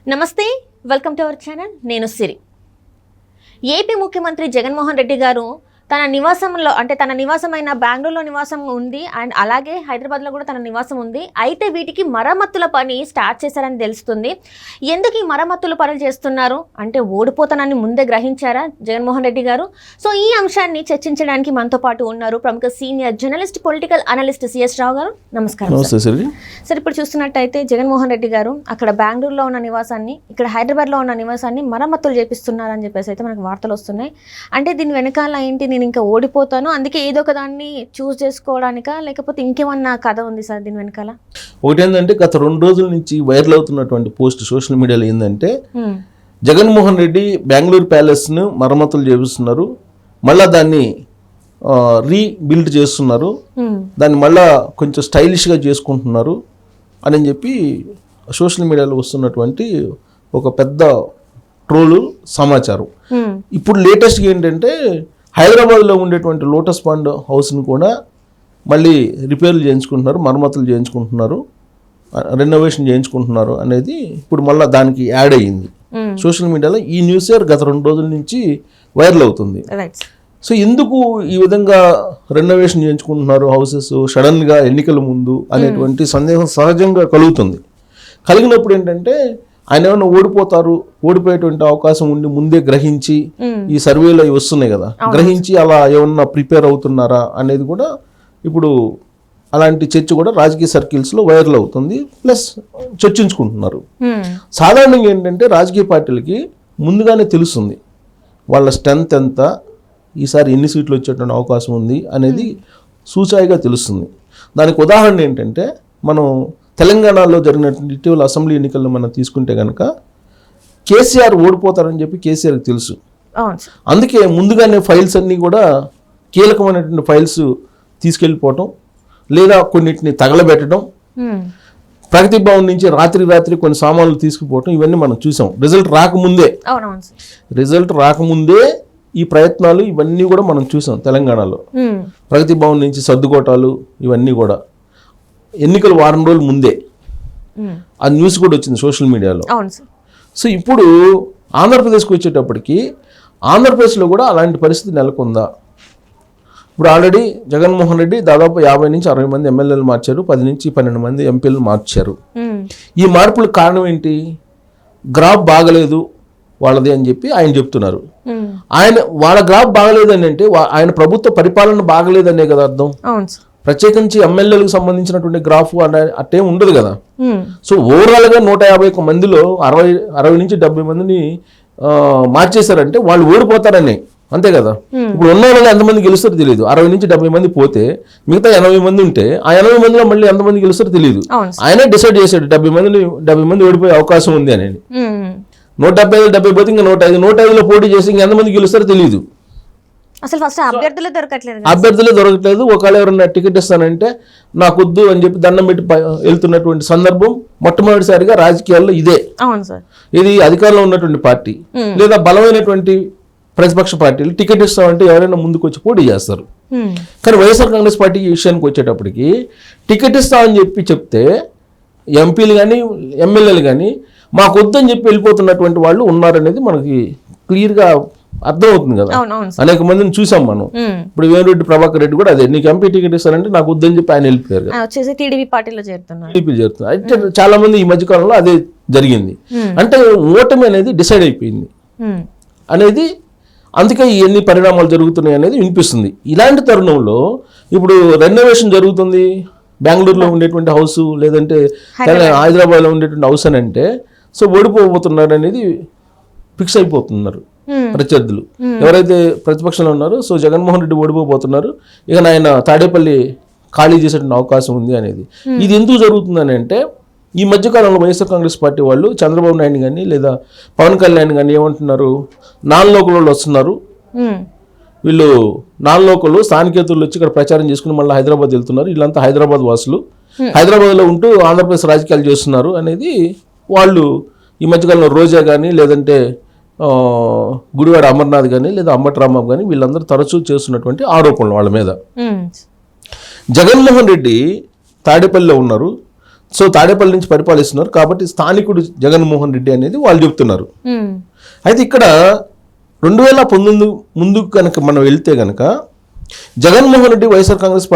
నమస్తే, welcome to our channel. నేను సిరి. AP ముఖ్యమంత్రి జగన్మోహన్ రెడ్డి గారు తన నివాసంలో తన నివాసమైన బెంగళూరులో నివాసం ఉంది అండ్ అలాగే హైదరాబాద్లో కూడా తన నివాసం ఉంది. అయితే వీటికి మరమ్మతుల పని స్టార్ట్ చేశారని తెలుస్తుంది. ఎందుకు ఈ మరమ్మతుల పనులు చేస్తున్నారు అంటే ఓడిపోతానని ముందే గ్రహించారా జగన్మోహన్ రెడ్డి గారు? సో ఈ అంశాన్ని చర్చించడానికి మనతో పాటు ఉన్నారు ప్రముఖ senior journalist, political analyst CS Rao garu. నమస్కారం సార్. ఇప్పుడు చూస్తున్నట్టయితే జగన్మోహన్ రెడ్డి గారు అక్కడ బెంగళూరులో ఉన్న నివాసాన్ని, ఇక్కడ హైదరాబాద్లో ఉన్న నివాసాన్ని మరమ్మతులు చేపిస్తున్నారని చెప్పేసి అయితే మనకు వార్తలు వస్తున్నాయి. అంటే దీని వెనకాల ఏంటి, నేను ఇంకా ఓడిపోతాను అందుకే ఏదో ఒక దాన్ని చూస్ చేసుకోవడానికా లేకపోతే ఇంకేమన్నా కథ ఉంది సార్ దీని వెనకాల? ఒకటి ఏంటంటే గత 2 రోజుల నుంచి వైరల్ అవుతున్నటువంటి పోస్ట్ సోషల్ మీడియాలో ఏంటంటే జగన్మోహన్ రెడ్డి బెంగళూరు ప్యాలెస్ను మరమ్మతులు చేపిస్తున్నారు, మళ్ళీ దాన్ని రీబిల్డ్ చేస్తున్నారు, దాన్ని మళ్ళీ కొంచెం స్టైలిష్గా చేసుకుంటున్నారు అని చెప్పి సోషల్ మీడియాలో వస్తున్నటువంటి ఒక పెద్ద ట్రోలు సమాచారం. ఇప్పుడు లేటెస్ట్గా ఏంటంటే హైదరాబాద్లో ఉండేటువంటి లోటస్ పాండ్ హౌస్ని కూడా మళ్ళీ రిపేర్లు చేయించుకుంటున్నారు, మరమ్మతులు చేయించుకుంటున్నారు, రెనోవేషన్ చేయించుకుంటున్నారు అనేది ఇప్పుడు మళ్ళీ దానికి యాడ్ అయ్యింది సోషల్ మీడియాలో. ఈ న్యూస్ గత 2 రోజుల నుంచి వైరల్ అవుతుంది. సో ఎందుకు ఈ విధంగా రెనోవేషన్ చేయించుకుంటున్నారు హౌసెస్ సడన్గా ఎన్నికల ముందు అనేటువంటి సందేహం సహజంగా కలుగుతుంది. కలిగినప్పుడు ఏంటంటే ఆయన ఏమైనా ఓడిపోయేటువంటి అవకాశం ఉండి ముందే గ్రహించి ఈ సర్వేలో వస్తున్నాయి కదా, గ్రహించి అలా ఏమన్నా ప్రిపేర్ అవుతున్నారా అనేది కూడా ఇప్పుడు అలాంటి చర్చ కూడా రాజకీయ సర్కిల్స్లో వైరల్ అవుతుంది, ప్లస్ చర్చించుకుంటున్నారు. సాధారణంగా ఏంటంటే రాజకీయ పార్టీలకి ముందుగానే తెలుస్తుంది వాళ్ళ స్ట్రెంత్ ఎంత, ఈసారి ఎన్ని సీట్లు వచ్చేటువంటి అవకాశం ఉంది అనేది సూచాయిగా తెలుస్తుంది. దానికి ఉదాహరణ ఏంటంటే మనం తెలంగాణలో జరిగినటువంటి ఇటీవల అసెంబ్లీ ఎన్నికల్లో మనం తీసుకుంటే కనుక కేసీఆర్ ఓడిపోతారని చెప్పి కేసీఆర్కి తెలుసు. అందుకే ముందుగానే ఫైల్స్ అన్నీ కూడా కీలకమైనటువంటి ఫైల్స్ తీసుకెళ్ళిపోవటం లేదా కొన్నిటిని తగలబెట్టడం, ప్రగతి భవన్ నుంచి రాత్రి కొన్ని సామాన్లు తీసుకుపోవటం ఇవన్నీ మనం చూసాం. రిజల్ట్ రాకముందే ఈ ప్రయత్నాలు ఇవన్నీ కూడా మనం చూసాం తెలంగాణలో. ప్రగతి భవన్ నుంచి సర్దుకోటాలు ఇవన్నీ కూడా ఎన్నికలు వారం రోజుల ముందే ఆ న్యూస్ కూడా వచ్చింది సోషల్ మీడియాలో. సో ఇప్పుడు ఆంధ్రప్రదేశ్కి వచ్చేటప్పటికి ఆంధ్రప్రదేశ్లో కూడా అలాంటి పరిస్థితి నెలకొందా? ఇప్పుడు ఆల్రెడీ జగన్మోహన్ రెడ్డి దాదాపు 50 నుంచి 60 మంది ఎమ్మెల్యేలు మార్చారు, 10 నుంచి 12 మంది ఎంపీలు మార్చారు. ఈ మార్పులకు కారణం ఏంటి? గ్రాఫ్ బాగలేదు వాళ్ళది అని చెప్పి ఆయన చెప్తున్నారు. వాళ్ళ గ్రాఫ్ బాగలేదు అని అంటే ఆయన ప్రభుత్వ పరిపాలన బాగలేదనే కదా అర్థం. ప్రత్యేకించి ఎమ్మెల్యేలకు సంబంధించినటువంటి గ్రాఫ్ అట్టేం ఉండదు కదా. సో ఓవరాల్గా 151 మందిలో 60 నుంచి 70 మందిని మార్చేశారంటే వాళ్ళు ఓడిపోతారని, అంతే కదా. ఇప్పుడు ఉన్న వాళ్ళు ఎంతమంది గెలుస్తారో తెలియదు. 60 నుంచి 70 మంది పోతే మిగతా 80 మంది ఉంటే ఆ 80 మందిలో మళ్ళీ ఎంతమంది గెలుస్తారో తెలియదు. ఆయనే డిసైడ్ చేశాడు 70 మంది ఓడిపోయే అవకాశం ఉంది అనేది. 175 పోతే ఇంకా 105లో పోటీ చేసి ఇంకెంతమంది గెలుస్తారో తెలియదు. అసలు ఫస్ట్ అభ్యర్థులే దొరకట్లేదు. ఒకవేళ ఎవరన్నా టికెట్ ఇస్తానంటే నాకొద్దు అని చెప్పి దండం పెట్టి వెళ్తున్నటువంటి సందర్భం మొట్టమొదటిసారిగా రాజకీయాల్లో ఇదే. ఇది అధికారంలో ఉన్నటువంటి పార్టీ లేదా బలమైనటువంటి ప్రతిపక్ష పార్టీలు టికెట్ ఇస్తామంటే ఎవరైనా ముందుకు వచ్చి పోటీ చేస్తారు. కానీ వైఎస్ఆర్ కాంగ్రెస్ పార్టీ ఈ విషయానికి వచ్చేటప్పటికి టికెట్ ఇస్తామని చెప్తే ఎంపీలు కానీ ఎమ్మెల్యేలు కానీ మాకొద్దని చెప్పి వెళ్ళిపోతున్నటువంటి వాళ్ళు ఉన్నారనేది మనకి క్లియర్గా అర్థమవుతుంది కదా. అనేక మందిని చూసాం మనం. ఇప్పుడు వేమిరెడ్డి ప్రభాకర్ రెడ్డి కూడా అదే, నీకు ఎంపీ టికెట్ ఇస్తారంటే నాకు వద్దని చెప్పి ఆయన వెళ్ళిపోయారు కదా, టీడీపీ పార్టీలో చేరుతున్నారు. అయితే చాలా మంది ఈ మధ్య కాలంలో అదే జరిగింది. అంటే ఓటమి అనేది డిసైడ్ అయిపోయింది అనేది, అందుకే ఎన్ని పరిణామాలు జరుగుతున్నాయి అనేది వినిపిస్తుంది. ఇలాంటి తరుణంలో ఇప్పుడు రెనోవేషన్ జరుగుతుంది బెంగళూరులో ఉండేటువంటి హౌస్ లేదంటే హైదరాబాద్లో ఉండేటువంటి హౌస్ అని అంటే, సో ఓడిపోబోతున్నారు అనేది ఫిక్స్ అయిపోతున్నారు ప్రత్యర్థులు ఎవరైతే ప్రతిపక్షంలో ఉన్నారో. సో జగన్మోహన్ రెడ్డి ఓడిపోబోతున్నారు, ఇక ఆయన తాడేపల్లి ఖాళీ చేసేటువంటి అవకాశం ఉంది అనేది. ఇది ఎందుకు జరుగుతుందని అంటే, ఈ మధ్యకాలంలో వైఎస్ఆర్ కాంగ్రెస్ పార్టీ వాళ్ళు చంద్రబాబు నాయుడు కానీ లేదా పవన్ కళ్యాణ్ కానీ ఏమంటున్నారు, నాన్ లోకల్ వాళ్ళు వస్తున్నారు, వీళ్ళు నాన్ లోకల్ స్థానికేతరులు వచ్చి ఇక్కడ ప్రచారం చేసుకుని మళ్ళీ హైదరాబాద్ వెళ్తున్నారు, వీళ్ళంతా హైదరాబాద్ వాసులు, హైదరాబాద్లో ఉంటూ ఆంధ్రప్రదేశ్ రాజకీయాలు చేస్తున్నారు అనేది వాళ్ళు ఈ మధ్యకాలంలో రోజా కానీ లేదంటే గుడివాడ అమర్నాథ్ కానీ లేదా అంబటి రాంబాబు కానీ వీళ్ళందరూ తరచూ చేస్తున్నటువంటి ఆరోపణలు వాళ్ళ మీద. జగన్మోహన్ రెడ్డి తాడేపల్లిలో ఉన్నారు, సో తాడేపల్లి నుంచి పరిపాలిస్తున్నారు కాబట్టి స్థానికుడు జగన్మోహన్ రెడ్డి అనేది వాళ్ళు చెప్తున్నారు. అయితే ఇక్కడ 2019 ముందు కనుక మనం వెళ్తే కనుక జగన్మోహన్ రెడ్డి వైఎస్ఆర్ కాంగ్రెస్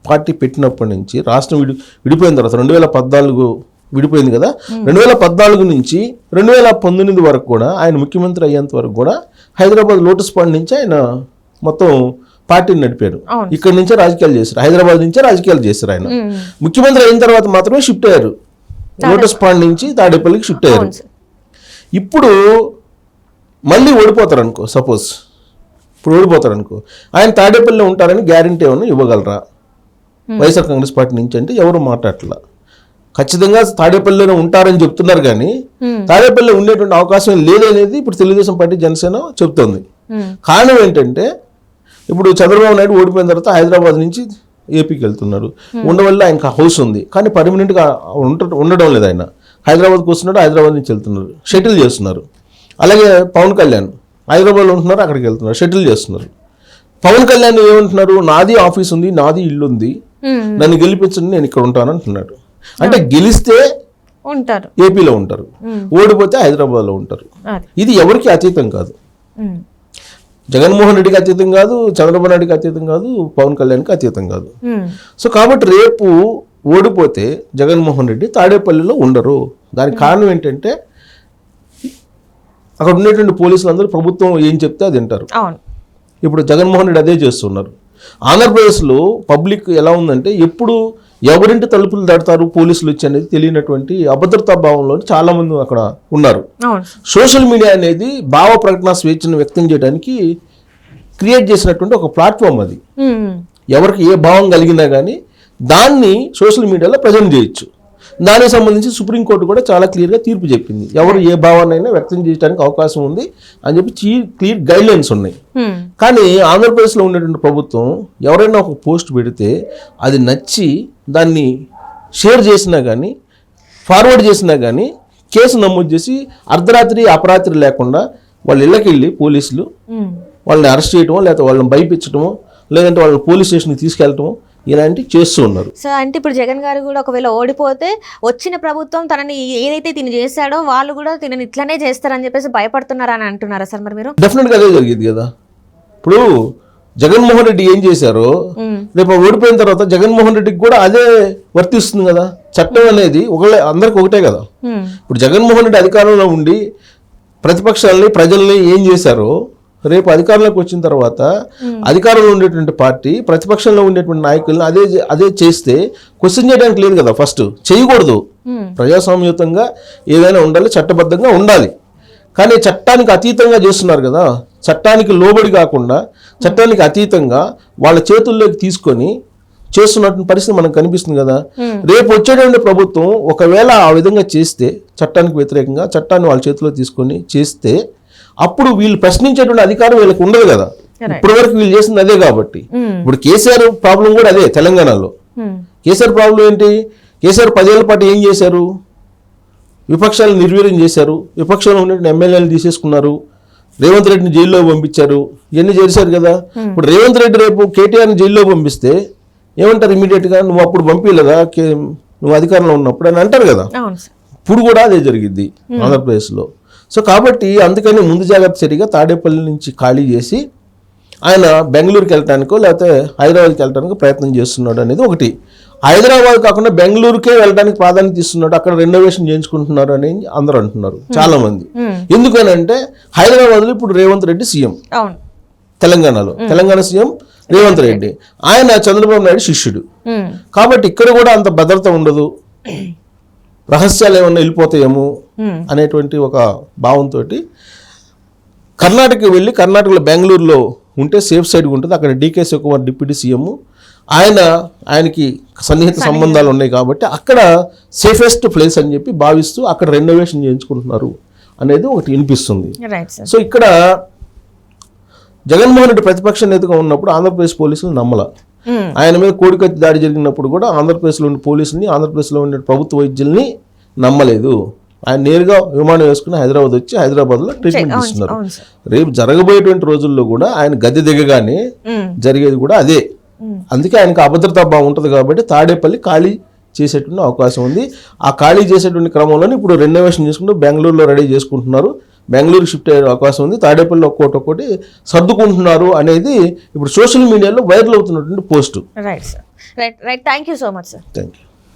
పార్టీ పెట్టినప్పటి నుంచి రాష్ట్రం విడిపోయిన తర్వాత 2014 విడిపోయింది కదా, 2014 నుంచి 2019 వరకు కూడా ఆయన ముఖ్యమంత్రి అయ్యేంత వరకు కూడా హైదరాబాద్ లోటస్ పాండ్ నుంచి ఆయన మొత్తం పార్టీని నడిపారు. ఇక్కడ నుంచే రాజకీయాలు చేశారు, హైదరాబాద్ నుంచే రాజకీయాలు చేశారు. ఆయన ముఖ్యమంత్రి అయిన తర్వాత మాత్రమే షిఫ్ట్ అయ్యారు, లోటస్ పాండ్ నుంచి తాడేపల్లికి షిఫ్ట్ అయ్యారు. ఇప్పుడు మళ్ళీ ఓడిపోతారు అనుకో, సపోజ్ ఇప్పుడు ఓడిపోతారు అనుకో, ఆయన తాడేపల్లిలో ఉంటారని గ్యారంటీ ఏమన్నా ఇవ్వగలరా వైఎస్ఆర్ కాంగ్రెస్ పార్టీ నుంచి అంటే ఎవరు మాట్లాడట్లా. ఖచ్చితంగా తాడేపల్లిలో ఉంటారని చెప్తున్నారు కానీ తాడేపల్లిలో ఉండేటువంటి అవకాశం లేదనేది ఇప్పుడు తెలుగుదేశం పార్టీ జనసేన చెప్తోంది. కారణం ఏంటంటే ఇప్పుడు చంద్రబాబు నాయుడు ఓడిపోయిన తర్వాత హైదరాబాద్ నుంచి ఏపీకి వెళ్తున్నారు, ఉండవల్ల ఆయనకు హౌస్ ఉంది కానీ పర్మనెంట్గా ఉండడం లేదు. ఆయన హైదరాబాద్కి వస్తున్నాడు, హైదరాబాద్ నుంచి వెళ్తున్నారు, షటిల్ చేస్తున్నారు. అలాగే పవన్ కళ్యాణ్ హైదరాబాద్లో ఉంటున్నారు, అక్కడికి వెళ్తున్నారు, షటిల్ చేస్తున్నారు. పవన్ కళ్యాణ్ ఏమంటున్నారు, నాది ఆఫీస్ ఉంది, నాది ఇల్లు ఉంది, నన్ను గెలిపించండి నేను ఇక్కడ ఉంటాను అంటున్నాడు. అంటే గెలిస్తే ఉంటారు, ఏపీలో ఉంటారు, ఓడిపోతే హైదరాబాద్లో ఉంటారు. ఇది ఎవరికి అతీతం కాదు, జగన్మోహన్ రెడ్డికి అతీతం కాదు, చంద్రబాబు నాయుడికి అతీతం కాదు, పవన్ కళ్యాణ్కి అతీతం కాదు. సో కాబట్టి రేపు ఓడిపోతే జగన్మోహన్ రెడ్డి తాడేపల్లిలో ఉండరు. దానికి కారణం ఏంటంటే అక్కడ ఉండేటువంటి పోలీసులు అందరూ ప్రభుత్వం ఏం చెప్తే అది వింటారు. ఇప్పుడు జగన్మోహన్ రెడ్డి అదే చేస్తున్నారు. ఆంధ్రప్రదేశ్లో పబ్లిక్ ఎలా ఉందంటే ఎప్పుడు ఎవరింటి తలుపులు దాడతారు పోలీసులు వచ్చి అనేది తెలియనటువంటి అభద్రతా భావంలో చాలా మంది అక్కడ ఉన్నారు. సోషల్ మీడియా అనేది భావ ప్రకటన స్వేచ్ఛను వ్యక్తం చేయడానికి క్రియేట్ చేసినటువంటి ఒక ప్లాట్ఫామ్ అది. ఎవరికి ఏ భావం కలిగినా కానీ దాన్ని సోషల్ మీడియాలో ప్రజెంట్ చేయొచ్చు. దానికి సంబంధించి సుప్రీంకోర్టు కూడా చాలా క్లియర్గా తీర్పు చెప్పింది, ఎవరు ఏ భావాన్నైనా వ్యక్తం చేయడానికి అవకాశం ఉంది అని చెప్పి క్లియర్ గైడ్ లైన్స్ ఉన్నాయి. కానీ ఆంధ్రప్రదేశ్లో ఉండేటువంటి ప్రభుత్వం ఎవరైనా ఒక పోస్ట్ పెడితే అది నచ్చి దాన్ని షేర్ చేసినా కానీ ఫార్వర్డ్ చేసినా కానీ కేసు నమోదు చేసి అర్ధరాత్రి అపరాత్రి లేకుండా వాళ్ళ ఇళ్ళకి వెళ్ళి పోలీసులు వాళ్ళని అరెస్ట్ చేయటమో లేకపోతే వాళ్ళని భయపించడమో లేదంటే వాళ్ళని పోలీస్ స్టేషన్కి తీసుకెళ్ళటమో ఇలాంటివి చేస్తూ ఉన్నారు. సో అంటే ఇప్పుడు జగన్ గారు కూడా ఒకవేళ ఓడిపోతే వచ్చిన ప్రభుత్వం తనని ఏదైతే తిని చేశాడో వాళ్ళు కూడా తినని ఇట్లానే చేస్తారని చెప్పేసి భయపడుతున్నారా అని అంటున్నారా సార్ మరి మీరు? డెఫినెట్గా అదే జరిగింది కదా. ఇప్పుడు జగన్మోహన్ రెడ్డి ఏం చేశారో రేపు ఓడిపోయిన తర్వాత జగన్మోహన్ రెడ్డికి కూడా అదే వర్తిస్తుంది కదా. చట్టం అనేది అందరికి ఒకటే కదా. ఇప్పుడు జగన్మోహన్ రెడ్డి అధికారంలో ఉండి ప్రతిపక్షాలని ప్రజల్ని ఏం చేశారో రేపు అధికారంలోకి వచ్చిన తర్వాత అధికారంలో ఉండేటువంటి పార్టీ ప్రతిపక్షంలో ఉండేటువంటి నాయకులను అదే చేస్తే క్వశ్చన్ చేయడానికి లేదు కదా. ఫస్ట్ చేయకూడదు, ప్రజాస్వామ్యయుతంగా ఏదైనా ఉండాలి, చట్టబద్ధంగా ఉండాలి. కానీ చట్టానికి అతీతంగా చేస్తున్నారు కదా. చట్టానికి లోబడి కాకుండా చట్టానికి అతీతంగా వాళ్ళ చేతుల్లోకి తీసుకొని చేస్తున్నటువంటి పరిస్థితి మనకు కనిపిస్తుంది కదా. రేపు వచ్చేటువంటి ప్రభుత్వం ఒకవేళ ఆ విధంగా చేస్తే చట్టానికి వ్యతిరేకంగా చట్టాన్ని వాళ్ళ చేతిలో తీసుకొని చేస్తే అప్పుడు వీళ్ళు ప్రశ్నించేటువంటి అధికారం వీళ్ళకి ఉండదు కదా. ఇప్పటి వరకు వీళ్ళు చేసింది అదే కాబట్టి. ఇప్పుడు కేసీఆర్ ప్రాబ్లం కూడా అదే. తెలంగాణలో కేసీఆర్ ప్రాబ్లం ఏంటి? కేసీఆర్ 10 ఏళ్ల పాటు ఏం చేశారు? విపక్షాలను నిర్వీర్యం చేశారు, విపక్షంలో ఉన్న ఎమ్మెల్యేలు తీసేసుకున్నారు, రేవంత్ రెడ్డిని జైల్లో పంపించారు, ఇవన్నీ చేశారు కదా. ఇప్పుడు రేవంత్ రెడ్డి రేపు కేటీఆర్ని జైల్లో పంపిస్తే ఏమంటారు ఇమీడియట్గా, నువ్వు అప్పుడు పంపించలేదా నువ్వు అధికారంలో ఉన్నప్పుడు అని అంటారు కదా. ఇప్పుడు కూడా అదే జరిగింది ఆంధ్రప్రదేశ్లో. సో కాబట్టి అందుకని ముందు జాగ్రత్త చర్యగా తాడేపల్లి నుంచి ఖాళీ చేసి ఆయన బెంగళూరుకి వెళ్ళటానికో లేకపోతే హైదరాబాద్కి వెళ్ళటానికో ప్రయత్నం చేస్తున్నాడు అనేది ఒకటి. హైదరాబాద్ కాకుండా బెంగళూరుకే వెళ్ళడానికి ప్రాధాన్యత ఇస్తున్నాడు, అక్కడ రెనోవేషన్ చేయించుకుంటున్నారు అని అందరూ అంటున్నారు చాలా మంది. ఎందుకనంటే హైదరాబాద్లో ఇప్పుడు రేవంత్ రెడ్డి సీఎం, తెలంగాణలో తెలంగాణ సీఎం రేవంత్ రెడ్డి, ఆయన చంద్రబాబు నాయుడు శిష్యుడు. కాబట్టి ఇక్కడ కూడా అంత భద్రత ఉండదు, రహస్యాలు ఏమన్నా వెళ్ళిపోతాయేమో అనేటువంటి ఒక భావంతో కర్ణాటకకి వెళ్ళి కర్ణాటకలో బెంగళూరులో ఉంటే సేఫ్ సైడ్గా ఉంటుంది. అక్కడ డీకే శివకుమార్ డిప్యూటీ సీఎం, ఆయనకి సన్నిహిత సంబంధాలు ఉన్నాయి కాబట్టి అక్కడ సేఫెస్ట్ ప్లేస్ అని చెప్పి భావిస్తూ అక్కడ రెనోవేషన్ చేయించుకుంటున్నారు అనేది ఒకటి వినిపిస్తుంది. సో ఇక్కడ జగన్మోహన్ రెడ్డి ప్రతిపక్ష నేతగా ఉన్నప్పుడు ఆంధ్రప్రదేశ్ పోలీసులు నమ్మల. ఆయన మీద కోడికత్తి దాడి జరిగినప్పుడు కూడా ఆంధ్రప్రదేశ్లో ఉండే పోలీసుల్ని ఆంధ్రప్రదేశ్లో ఉండే ప్రభుత్వ వైద్యుల్ని నమ్మలేదు. ఆయన నేరుగా విమానం వేసుకుని హైదరాబాద్ వచ్చి హైదరాబాద్లో ట్రీట్మెంట్ ఇస్తున్నారు. రేపు జరగబోయేటువంటి రోజుల్లో కూడా ఆయన గద్దె దిగగానే జరిగేది కూడా అదే. అందుకే ఆయనకు అభద్రతా భావం ఉంటుంది కాబట్టి తాడేపల్లి ఖాళీ చేసేటువంటి అవకాశం ఉంది. ఆ ఖాళీ చేసేటువంటి క్రమంలోనే ఇప్పుడు రెనోవేషన్ చేసుకుంటూ బెంగళూరులో రెడీ చేసుకుంటున్నారు. బెంగళూరు షిఫ్ట్ అయ్యే అవకాశం ఉంది. తాడేపల్లిలో ఒక్కొక్కటి సర్దుకుంటున్నారు అనేది ఇప్పుడు సోషల్ మీడియాలో వైరల్ అవుతున్నటువంటి post. Right sir, right thank you so much sir. Thank you.